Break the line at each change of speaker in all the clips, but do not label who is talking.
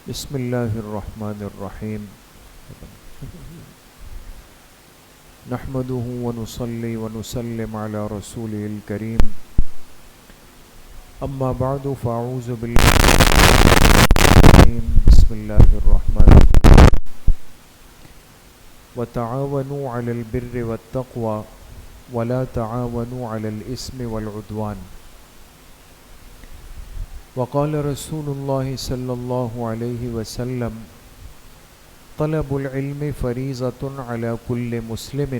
بسم اللہ الرحمن الرحیم نحمده ونصلي ونسلم على رسوله الكريم اما بعد فاعوذ باللہ بسم اللہ الرحمن الرحیم وتعاونوا على البر والتقوى ولا تعاونوا على الإثم والعدوان وقال رسول الله صلى الله عليه وسلم طلب العلم فریضة على كل مسلم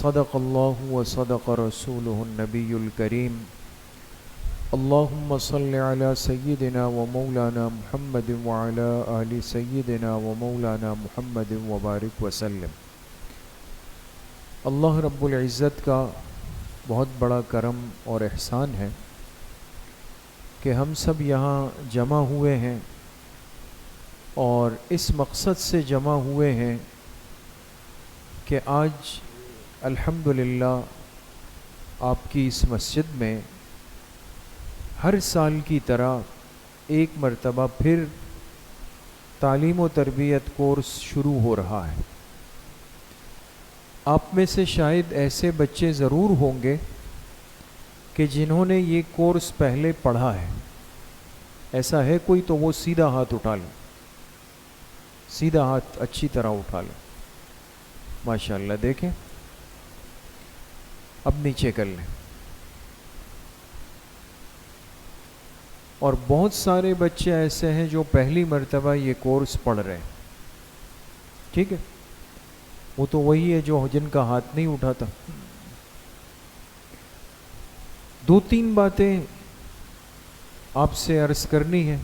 صدق الله وصدق رسوله النبي الكريم اللهم صل على سيدنا ومولانا محمد وعلى آل سيدنا ومولانا محمد وبارك وسلم۔ اللہ رب العزت کا بہت بڑا کرم اور احسان ہے کہ ہم سب یہاں جمع ہوئے ہیں اور اس مقصد سے جمع ہوئے ہیں کہ آج الحمدللہ آپ کی اس مسجد میں ہر سال کی طرح ایک مرتبہ پھر تعلیم و تربیت کورس شروع ہو رہا ہے۔ آپ میں سے شاید ایسے بچے ضرور ہوں گے کہ جنہوں نے یہ کورس پہلے پڑھا ہے۔ ایسا ہے کوئی تو وہ سیدھا ہاتھ اٹھا لو، سیدھا ہاتھ اچھی طرح اٹھا لو، ماشاءاللہ۔ دیکھیں اب نیچے کر لیں۔ اور بہت سارے بچے ایسے ہیں جو پہلی مرتبہ یہ کورس پڑھ رہے ہیں، ٹھیک ہے؟ وہ تو وہی ہے جو جن کا ہاتھ نہیں اٹھاتا۔ دو تین باتیں آپ سے عرض کرنی ہے،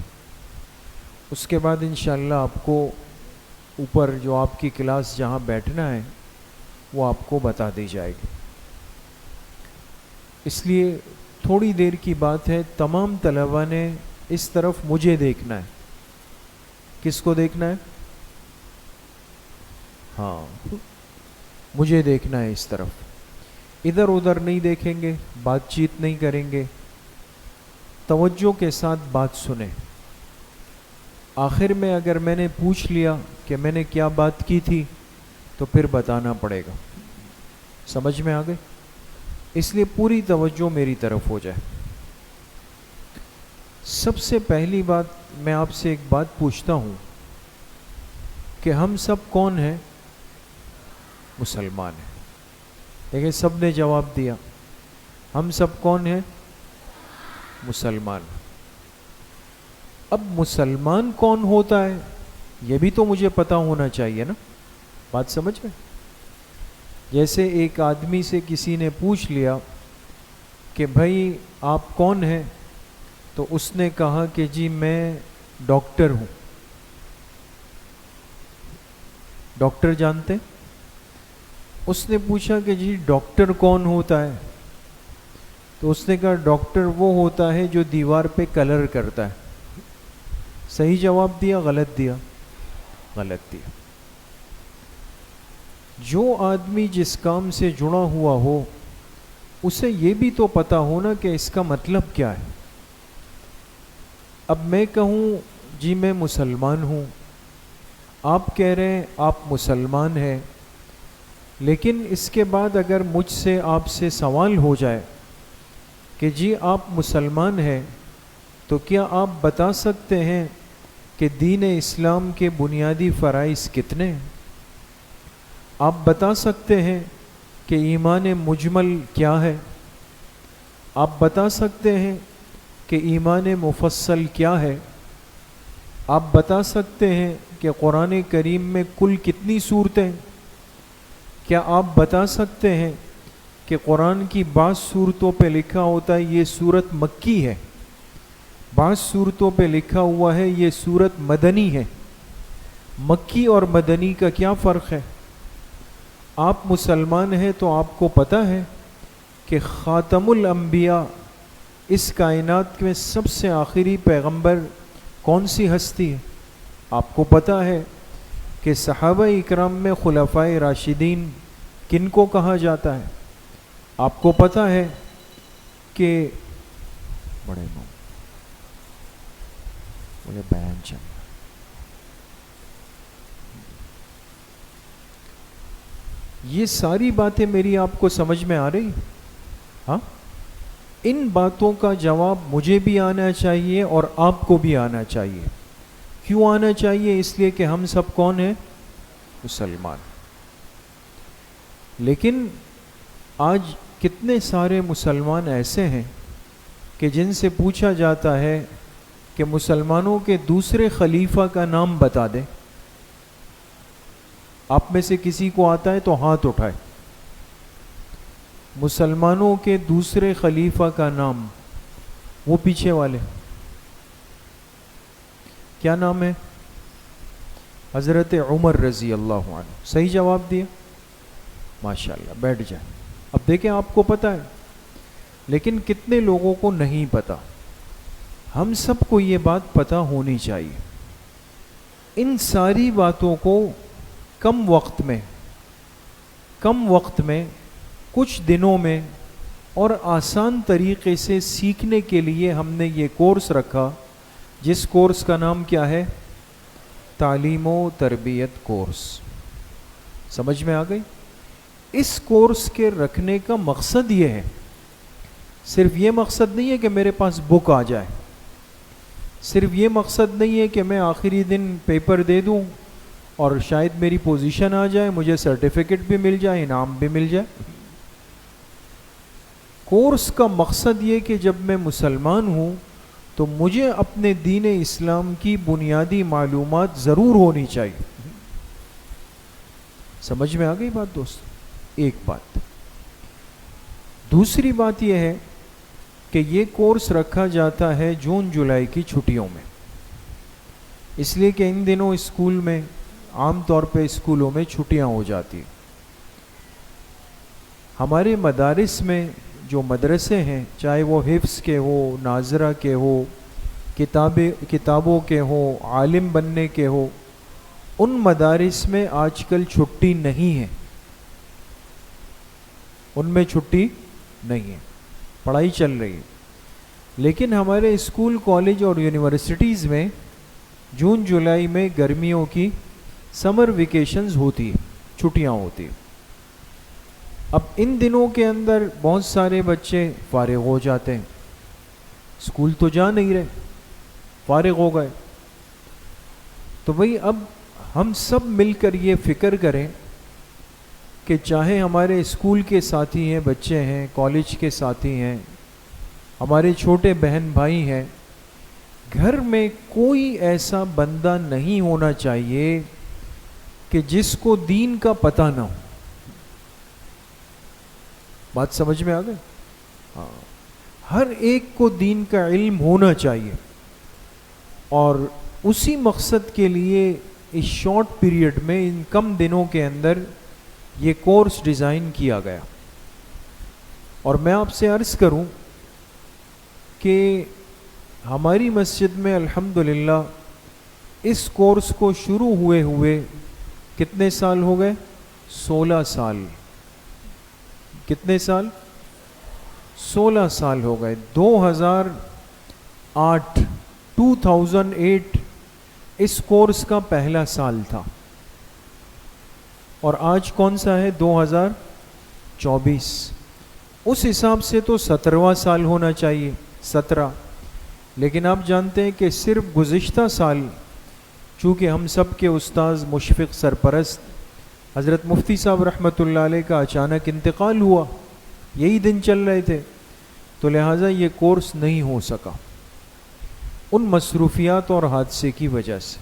اس کے بعد انشاءاللہ آپ کو اوپر جو آپ کی کلاس جہاں بیٹھنا ہے وہ آپ کو بتا دی جائے گی۔ اس لیے تھوڑی دیر کی بات ہے، تمام طلباء نے اس طرف مجھے دیکھنا ہے۔ کس کو دیکھنا ہے؟ ہاں، مجھے دیکھنا ہے اس طرف، ادھر ادھر نہیں دیکھیں گے، بات چیت نہیں کریں گے، توجہ کے ساتھ بات سنیں۔ آخر میں اگر میں نے پوچھ لیا کہ میں نے کیا بات کی تھی تو پھر بتانا پڑے گا۔ سمجھ میں آ گئی؟ اس لیے پوری توجہ میری طرف ہو جائے۔ سب سے پہلی بات میں آپ سے ایک بات پوچھتا ہوں کہ ہم سب کون ہیں؟ مسلمان ہیں۔ دیکھیں سب نے جواب دیا، ہم سب کون ہیں؟ مسلمان۔ اب مسلمان کون ہوتا ہے یہ بھی تو مجھے پتہ ہونا چاہیے نا، بات سمجھ میں؟ جیسے ایک آدمی سے کسی نے پوچھ لیا کہ بھائی آپ کون ہیں، تو اس نے کہا کہ جی میں ڈاکٹر ہوں۔ ڈاکٹر جانتے؟ اس نے پوچھا کہ جی ڈاکٹر کون ہوتا ہے؟ تو اس نے کہا ڈاکٹر وہ ہوتا ہے جو دیوار پہ کلر کرتا ہے۔ صحیح جواب دیا غلط دیا؟ غلط دیا۔ جو آدمی جس کام سے جڑا ہوا ہو اسے یہ بھی تو پتہ ہونا کہ اس کا مطلب کیا ہے۔ اب میں کہوں جی میں مسلمان ہوں، آپ کہہ رہے ہیں آپ مسلمان ہیں، لیکن اس کے بعد اگر مجھ سے آپ سے سوال ہو جائے کہ جی آپ مسلمان ہیں تو کیا آپ بتا سکتے ہیں کہ دین اسلام کے بنیادی فرائض کتنے ہیں؟ آپ بتا سکتے ہیں کہ ایمان مجمل کیا ہے؟ آپ بتا سکتے ہیں کہ ایمان مفصل کیا ہے؟ آپ بتا سکتے ہیں کہ قرآن کریم میں کل کتنی صورتیں؟ کیا آپ بتا سکتے ہیں کہ قرآن کی بعض صورتوں پہ لکھا ہوتا ہے یہ صورت مکی ہے، بعض صورتوں پہ لکھا ہوا ہے یہ صورت مدنی ہے؟ مکی اور مدنی کا کیا فرق ہے؟ آپ مسلمان ہیں تو آپ کو پتہ ہے کہ خاتم الانبیاء، اس کائنات میں سب سے آخری پیغمبر کون سی ہستی ہے؟ آپ کو پتہ ہے کہ صحابہ اکرام میں خلفائے راشدین کن کو کہا جاتا ہے؟ آپ کو پتہ ہے کہ بڑے منہ بولے بیان چل رہا. یہ ساری باتیں میری آپ کو سمجھ میں آ رہی؟ ہاں، ان باتوں کا جواب مجھے بھی آنا چاہیے اور آپ کو بھی آنا چاہیے. کیوں آنا چاہیے؟ اس لیے کہ ہم سب کون ہیں؟ مسلمان. لیکن آج کتنے سارے مسلمان ایسے ہیں کہ جن سے پوچھا جاتا ہے کہ مسلمانوں کے دوسرے خلیفہ کا نام بتا دیں. آپ میں سے کسی کو آتا ہے تو ہاتھ اٹھائے. مسلمانوں کے دوسرے خلیفہ کا نام، وہ پیچھے والے کیا نام ہے؟ حضرت عمر رضی اللہ عنہ. صحیح جواب دیا، ماشاءاللہ. بیٹھ جائیں. اب دیکھیں، آپ کو پتہ ہے لیکن کتنے لوگوں کو نہیں پتہ. ہم سب کو یہ بات پتہ ہونی چاہیے. ان ساری باتوں کو کم وقت میں کچھ دنوں میں اور آسان طریقے سے سیکھنے کے لیے ہم نے یہ کورس رکھا، جس کورس کا نام کیا ہے؟ تعلیم و تربیت کورس. سمجھ میں آ گئی؟ اس کورس کے رکھنے کا مقصد یہ ہے، صرف یہ مقصد نہیں ہے کہ میرے پاس بک آ جائے، صرف یہ مقصد نہیں ہے کہ میں آخری دن پیپر دے دوں اور شاید میری پوزیشن آ جائے، مجھے سرٹیفکیٹ بھی مل جائے، انعام بھی مل جائے. کورس کا مقصد یہ کہ جب میں مسلمان ہوں تو مجھے اپنے دین اسلام کی بنیادی معلومات ضرور ہونی چاہیے. سمجھ میں آ گئی بات دوست؟ ایک بات. دوسری بات یہ ہے کہ یہ کورس رکھا جاتا ہے جون جولائی کی چھٹیوں میں، اس لیے کہ ان دنوں اسکول میں، عام طور پہ اسکولوں میں چھٹیاں ہو جاتی. ہمارے مدارس میں جو مدرسے ہیں، چاہے وہ حفظ کے ہو، ناظرہ کے ہو، کتابوں کے ہو، عالم بننے کے ہو، ان مدارس میں آج کل چھٹی نہیں ہے. ان میں چھٹی نہیں ہے، پڑھائی چل رہی ہے. لیکن ہمارے اسکول، کالج اور یونیورسٹیز میں جون جولائی میں گرمیوں کی سمر ویکیشنز ہوتی ہے، چھٹیاں ہوتی ہیں. اب ان دنوں کے اندر بہت سارے بچے فارغ ہو جاتے ہیں، اسکول تو جا نہیں رہے، فارغ ہو گئے. تو بھئی اب ہم سب مل کر یہ فکر کریں کہ چاہے ہمارے اسکول کے ساتھی ہیں، بچے ہیں، کالج کے ساتھی ہیں، ہمارے چھوٹے بہن بھائی ہیں، گھر میں کوئی ایسا بندہ نہیں ہونا چاہیے کہ جس کو دین کا پتہ نہ ہو. بات سمجھ میں آ گئی؟ ہاں، ہر ایک کو دین کا علم ہونا چاہیے، اور اسی مقصد کے لیے اس شارٹ پیریڈ میں، ان کم دنوں کے اندر یہ کورس ڈیزائن کیا گیا. اور میں آپ سے عرض کروں کہ ہماری مسجد میں الحمدللہ اس کورس کو شروع ہوئے کتنے سال ہو گئے؟ 16 سال. کتنے سال؟ 16 سال ہو گئے. 2008 اس کورس کا پہلا سال تھا، اور آج کون سا ہے؟ 2024. اس حساب سے تو 17واں سال ہونا چاہیے، 17. لیکن آپ جانتے ہیں کہ صرف گزشتہ سال، چونکہ ہم سب کے استاذ مشفق سرپرست حضرت مفتی صاحب رحمۃ اللہ علیہ کا اچانک انتقال ہوا، یہی دن چل رہے تھے، تو لہٰذا یہ کورس نہیں ہو سکا ان مصروفیات اور حادثے کی وجہ سے.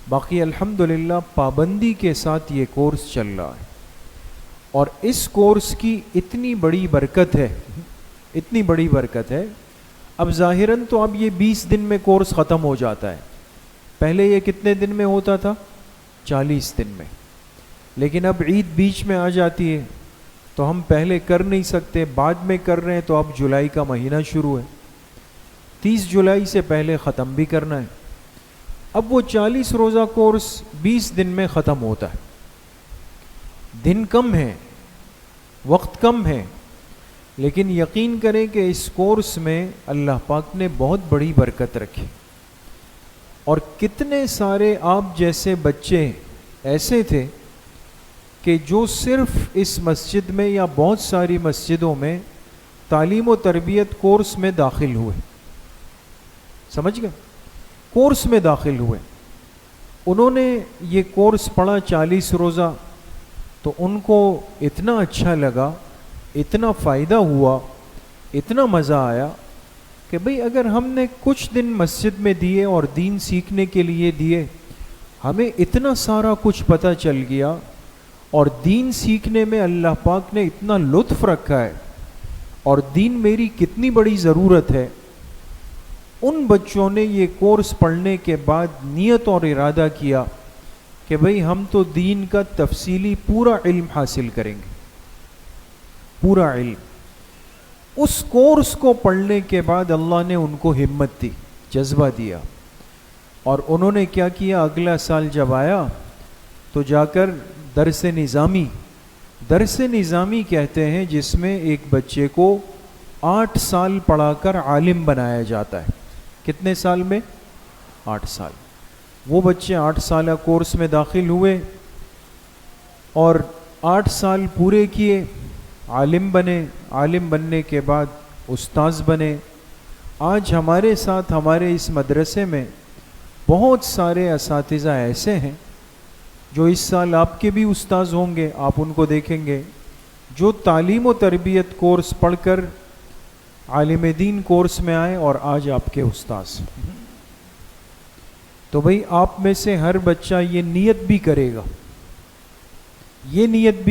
باقی الحمدللہ پابندی کے ساتھ یہ کورس چل رہا ہے. اور اس کورس کی اتنی بڑی برکت ہے. اب ظاہراً تو اب یہ 20 دن میں کورس ختم ہو جاتا ہے. پہلے یہ کتنے دن میں ہوتا تھا؟ 40 دن میں. لیکن اب عید بیچ میں آ جاتی ہے تو ہم پہلے کر نہیں سکتے، بعد میں کر رہے ہیں. تو اب جولائی کا مہینہ شروع ہے، 30 جولائی سے پہلے ختم بھی کرنا ہے. اب وہ 40 روزہ کورس 20 دن میں ختم ہوتا ہے. دن کم ہے، وقت کم ہے، لیکن یقین کریں کہ اس کورس میں اللہ پاک نے بہت بڑی برکت رکھی، اور کتنے سارے آپ جیسے بچے ایسے تھے کہ جو صرف اس مسجد میں یا بہت ساری مسجدوں میں تعلیم و تربیت کورس میں داخل ہوئے، سمجھ گئے، کورس میں داخل ہوئے، انہوں نے یہ کورس پڑھا 40 روزہ، تو ان کو اتنا اچھا لگا، اتنا فائدہ ہوا، اتنا مزہ آیا کہ بھئی اگر ہم نے کچھ دن مسجد میں دیے اور دین سیکھنے کے لیے دیے، ہمیں اتنا سارا کچھ پتہ چل گیا، اور دین سیکھنے میں اللہ پاک نے اتنا لطف رکھا ہے، اور دین میری کتنی بڑی ضرورت ہے۔ ان بچوں نے یہ کورس پڑھنے کے بعد نیت اور ارادہ کیا کہ بھئی ہم تو دین کا تفصیلی پورا علم حاصل کریں گے، پورا علم۔ اس کورس کو پڑھنے کے بعد اللہ نے ان کو ہمت دی، جذبہ دیا، اور انہوں نے کیا کیا، اگلا سال جب آیا تو جا کر درس نظامی کہتے ہیں جس میں ایک بچے کو 8 سال پڑھا کر عالم بنایا جاتا ہے۔ کتنے سال میں؟ 8 سال۔ وہ بچے 8 سالہ کورس میں داخل ہوئے اور 8 سال پورے کیے، عالم بنے، عالم بننے کے بعد استاذ بنے۔ آج ہمارے ساتھ ہمارے اس مدرسے میں بہت سارے اساتذہ ایسے ہیں جو اس سال آپ کے بھی استاذ ہوں گے، آپ ان کو دیکھیں گے، جو تعلیم و تربیت کورس پڑھ کر عالم دین کورس میں آئے اور آج آپ کے استاذ۔ تو بھئی آپ میں سے ہر بچہ یہ نیت بھی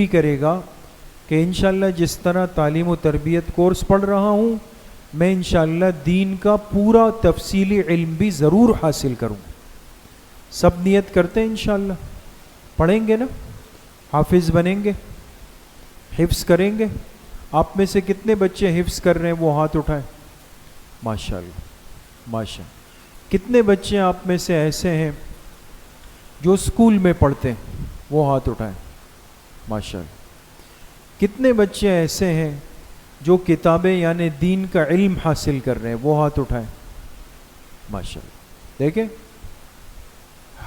کرے گا کہ انشاءاللہ جس طرح تعلیم و تربیت کورس پڑھ رہا ہوں، میں انشاءاللہ دین کا پورا تفصیلی علم بھی ضرور حاصل کروں۔ سب نیت کرتے ہیں انشاءاللہ، پڑھیں گے نا، حافظ بنیں گے، حفظ کریں گے۔ آپ میں سے کتنے بچے حفظ کر رہے ہیں وہ ہاتھ اٹھائیں، ماشاءاللہ ماشاءاللہ۔ کتنے بچے آپ میں سے ایسے ہیں جو اسکول میں پڑھتے ہیں، وہ ہاتھ اٹھائیں، ماشاءاللہ۔ کتنے بچے ایسے ہیں جو کتابیں یعنی دین کا علم حاصل کر رہے ہیں، وہ ہاتھ اٹھائیں، ماشاءاللہ۔ دیکھیں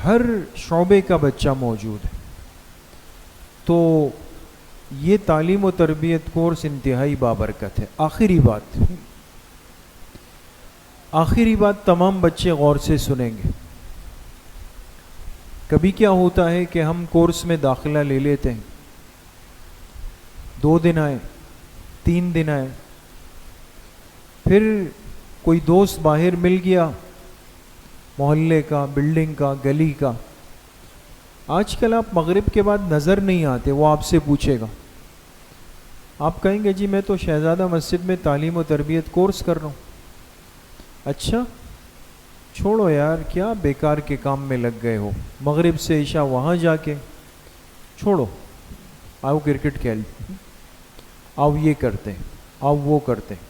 ہر شعبے کا بچہ موجود ہے۔ تو یہ تعلیم و تربیت کورس انتہائی بابرکت ہے۔ آخری بات تمام بچے غور سے سنیں گے۔ کبھی کیا ہوتا ہے کہ ہم کورس میں داخلہ لے لیتے ہیں، 2 دن آئے، 3 دن آئے، پھر کوئی دوست باہر مل گیا، محلے کا، بلڈنگ کا، گلی کا۔ آج کل آپ مغرب کے بعد نظر نہیں آتے، وہ آپ سے پوچھے گا، آپ کہیں گے جی میں تو شہزادہ مسجد میں تعلیم و تربیت کورس کر رہا ہوں۔ اچھا چھوڑو یار، کیا بیکار کے کام میں لگ گئے ہو، مغرب سے عشاء وہاں جا کے، چھوڑو، آؤ کرکٹ کھیل، آؤ یہ کرتے ہیں، آؤ وہ کرتے ہیں۔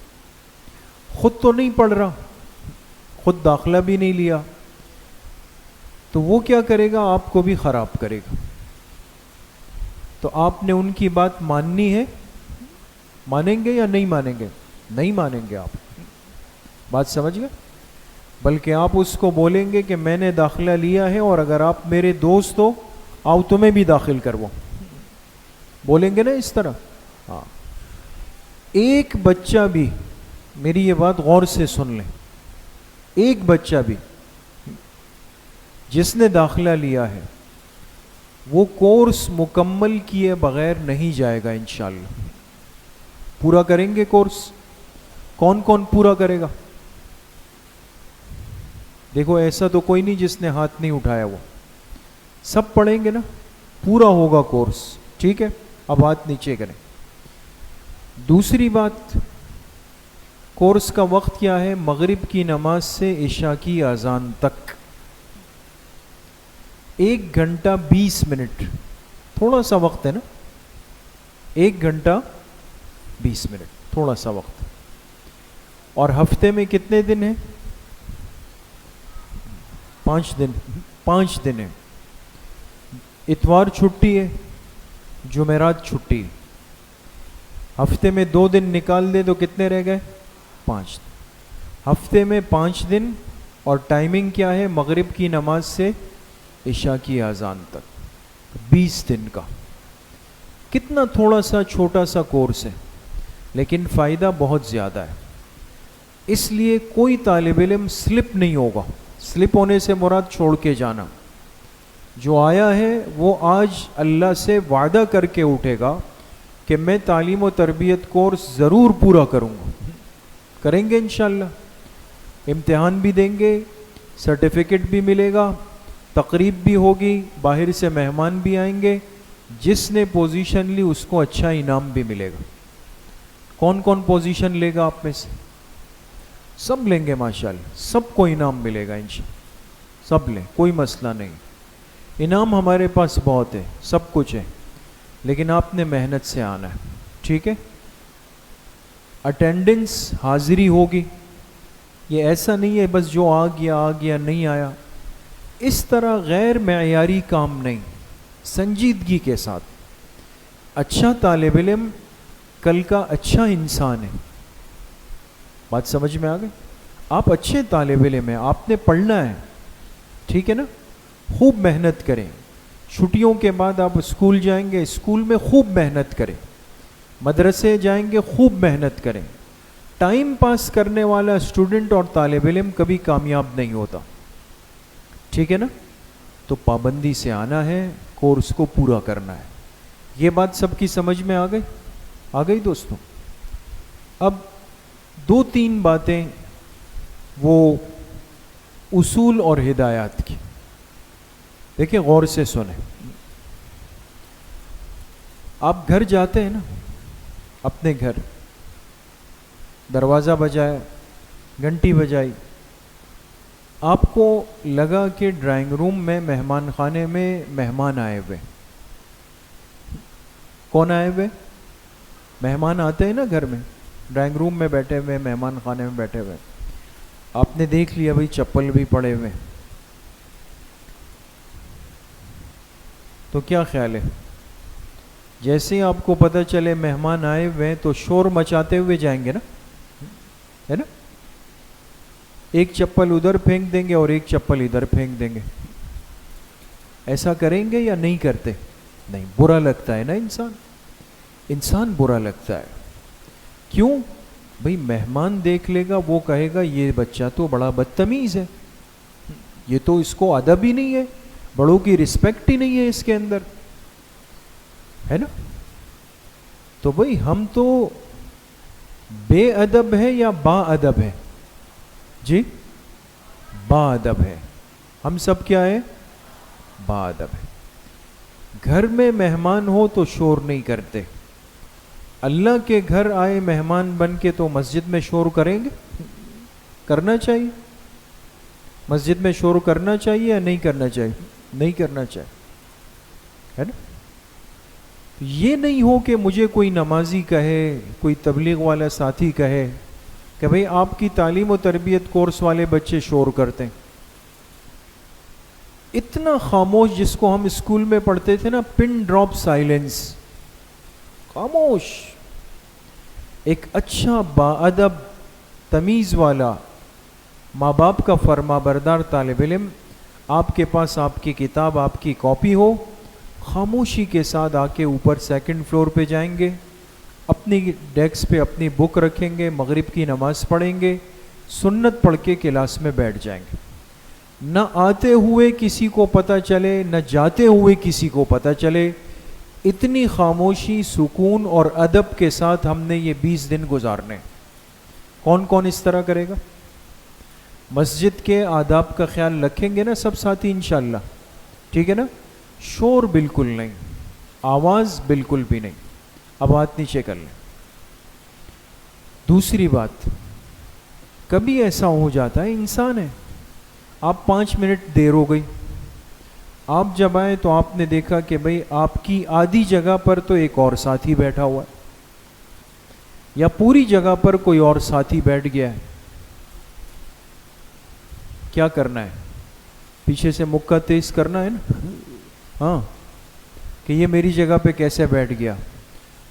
خود تو نہیں پڑھ رہا، خود داخلہ بھی نہیں لیا، تو وہ کیا کرے گا، آپ کو بھی خراب کرے گا۔ تو آپ نے ان کی بات ماننی ہے، مانیں گے یا نہیں مانیں گے؟ نہیں مانیں گے آپ، بات سمجھ گئے؟ بلکہ آپ اس کو بولیں گے کہ میں نے داخلہ لیا ہے، اور اگر آپ میرے دوست ہو، آؤ تمہیں بھی داخل کرواؤں، بولیں گے نا اس طرح؟ ہاں۔ ایک بچہ بھی، میری یہ بات غور سے سن لیں، ایک بچہ بھی جس نے داخلہ لیا ہے وہ کورس مکمل کیے بغیر نہیں جائے گا انشاءاللہ۔ پورا کریں گے کورس؟ کون کون پورا کرے گا؟ دیکھو ایسا تو کوئی نہیں جس نے ہاتھ نہیں اٹھایا، وہ سب پڑھیں گے نا، پورا ہوگا کورس، ٹھیک ہے؟ اب ہاتھ نیچے کریں۔ دوسری بات، کورس کا وقت کیا ہے؟ مغرب کی نماز سے عشاء کی اذان تک 1 گھنٹہ 20 منٹ، تھوڑا سا وقت ہے نا، 1 گھنٹہ 20 منٹ، تھوڑا سا وقت۔ اور ہفتے میں کتنے دن ہیں؟ 5 دن، 5 دن ہیں۔ اتوار چھٹی ہے، جمعرات چھٹی ہے، ہفتے میں 2 دن نکال دے تو کتنے رہ گئے؟ 5 ہفتے میں 5 دن، اور ٹائمنگ کیا ہے؟ مغرب کی نماز سے عشاء کی اذان تک، 20 دن کا۔ کتنا تھوڑا سا چھوٹا سا کورس ہے، لیکن فائدہ بہت زیادہ ہے۔ اس لیے کوئی طالب علم سلپ نہیں ہوگا۔ سلپ ہونے سے مراد چھوڑ کے جانا۔ جو آیا ہے وہ آج اللہ سے وعدہ کر کے اٹھے گا کہ میں تعلیم و تربیت کورس ضرور پورا کروں گا، کریں گے انشاءاللہ، امتحان بھی دیں گے، سرٹیفکیٹ بھی ملے گا، تقریب بھی ہوگی، باہر سے مہمان بھی آئیں گے، جس نے پوزیشن لی اس کو اچھا انعام بھی ملے گا۔ کون کون پوزیشن لے گا آپ میں سے؟ سب لیں گے ماشاءاللہ، سب کو انعام ملے گا انشاءاللہ، سب لیں، کوئی مسئلہ نہیں۔ انعام ہمارے پاس بہت ہے، سب کچھ ہے، لیکن آپ نے محنت سے آنا ہے، ٹھیک ہے؟ اٹینڈنس، حاضری ہوگی، یہ ایسا نہیں ہے بس جو آ گیا نہیں آیا، اس طرح غیر معیاری کام نہیں، سنجیدگی کے ساتھ۔ اچھا طالب علم کل کا اچھا انسان ہے۔ بات سمجھ میں آ گئی؟ آپ اچھے طالب علم ہیں، آپ نے پڑھنا ہے، ٹھیک ہے نا؟ خوب محنت کریں، چھٹیوں کے بعد آپ اسکول جائیں گے، اسکول میں خوب محنت کریں، مدرسے جائیں گے، خوب محنت کریں۔ ٹائم پاس کرنے والا اسٹوڈنٹ اور طالب علم کبھی کامیاب نہیں ہوتا، ٹھیک ہے نا؟ تو پابندی سے آنا ہے، کورس کو پورا کرنا ہے۔ یہ بات سب کی سمجھ میں آ گئی دوستوں؟ اب 2-3 باتیں وہ اصول اور ہدایات کی، دیکھیں غور سے سنیں۔ آپ گھر جاتے ہیں نا، اپنے گھر دروازہ بجایا، گھنٹی بجائی، آپ کو لگا کہ ڈرائنگ روم میں مہمان خانے میں مہمان آئے ہوئے۔ کون آئے ہوئے؟ مہمان آتے ہیں نا گھر میں، ڈرائنگ روم میں بیٹھے ہوئے، مہمان خانے میں بیٹھے ہوئے، آپ نے دیکھ لیا بھائی چپل بھی پڑے ہوئے، تو کیا خیال ہے؟ جیسے ہی آپ کو پتہ چلے مہمان آئے ہوئے تو شور مچاتے ہوئے جائیں گے نا، ہے نا؟ ایک چپل ادھر پھینک دیں گے اور ایک چپل ادھر پھینک دیں گے، ایسا کریں گے یا نہیں کرتے؟ نہیں، برا لگتا ہے نا، انسان برا لگتا ہے۔ کیوں؟ بھئی مہمان دیکھ لے گا، وہ کہے گا یہ بچہ تو بڑا بدتمیز ہے، یہ تو اس کو ادب ہی نہیں ہے، بڑوں کی رسپیکٹ ہی نہیں ہے اس کے اندر، ہے نا؟ تو بھئی ہم تو بے ادب ہے یا با ادب ہے؟ جی با ادب ہے، ہم سب کیا ہے؟ با ادب ہے۔ گھر میں مہمان ہو تو شور نہیں کرتے، اللہ کے گھر آئے مہمان بن کے تو مسجد میں شور کریں گے؟ کرنا چاہیے، مسجد میں شور کرنا چاہیے یا نہیں کرنا چاہیے؟ نہیں کرنا چاہیے، ہے نا؟ یہ نہیں ہو کہ مجھے کوئی نمازی کہے، کوئی تبلیغ والا ساتھی کہے کہ بھئی آپ کی تعلیم و تربیت کورس والے بچے شور کرتے ہیں۔ اتنا خاموش، جس کو ہم اسکول میں پڑھتے تھے نا، پن ڈراپ سائلنس، خاموش۔ ایک اچھا باادب تمیز والا ماں باپ کا فرما بردار طالب علم، آپ کے پاس آپ کی کتاب، آپ کی کاپی ہو، خاموشی کے ساتھ آ کے اوپر 2nd فلور پہ جائیں گے، اپنی ڈیسک پہ اپنی بک رکھیں گے، مغرب کی نماز پڑھیں گے، سنت پڑھ کے کلاس میں بیٹھ جائیں گے۔ نہ آتے ہوئے کسی کو پتہ چلے، نہ جاتے ہوئے کسی کو پتہ چلے، اتنی خاموشی، سکون اور ادب کے ساتھ ہم نے یہ 20 دن گزارنے۔ کون کون اس طرح کرے گا؟ مسجد کے آداب کا خیال رکھیں گے نا سب ساتھی انشاءاللہ، ٹھیک ہے نا؟ شور بالکل نہیں، آواز بالکل بھی نہیں۔ اب ہاتھ نیچے کر لیں۔ دوسری بات، کبھی ایسا ہو جاتا ہے، انسان ہے، آپ 5 منٹ دیر ہو گئی، آپ جب آئے تو آپ نے دیکھا کہ بھئی آپ کی آدھی جگہ پر تو ایک اور ساتھی بیٹھا ہوا ہے، یا پوری جگہ پر کوئی اور ساتھی بیٹھ گیا ہے۔ کیا کرنا ہے؟ پیچھے سے مکہ تیز کرنا ہے نا، ہاں، کہ یہ میری جگہ پہ کیسے بیٹھ گیا؟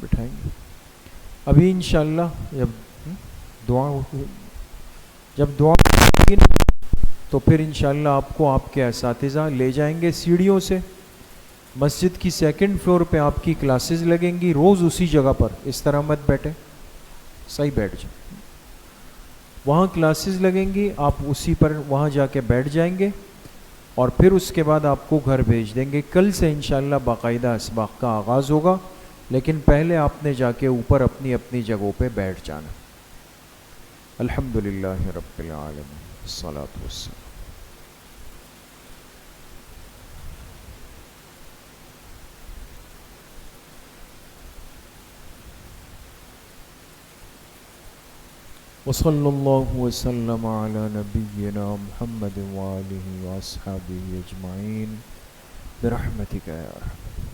بٹھائیں گے. ابھی انشاءاللہ جب دعا ہوگی نا تو پھر انشاءاللہ آپ کو آپ کے اساتذہ لے جائیں گے سیڑھیوں سے. مسجد کی 2nd فلور پہ آپ کی کلاسز لگیں گی روز اسی جگہ پر. اس طرح مت بیٹھے, صحیح بیٹھ جائیں. وہاں کلاسز لگیں گی, آپ اسی پر وہاں جا کے بیٹھ جائیں گے اور پھر اس کے بعد آپ کو گھر بھیج دیں گے. کل سے انشاءاللہ باقاعدہ اسباق کا آغاز ہوگا, لیکن پہلے آپ نے جا کے اوپر اپنی اپنی جگہوں پہ بیٹھ جانا. الحمدللہ رب العالمین, الصلاۃ والسلام. وصلی اللہ وسلم علی نبینا محمد وآلہ واصحابہ اجمعین برحمتک یا ارحم.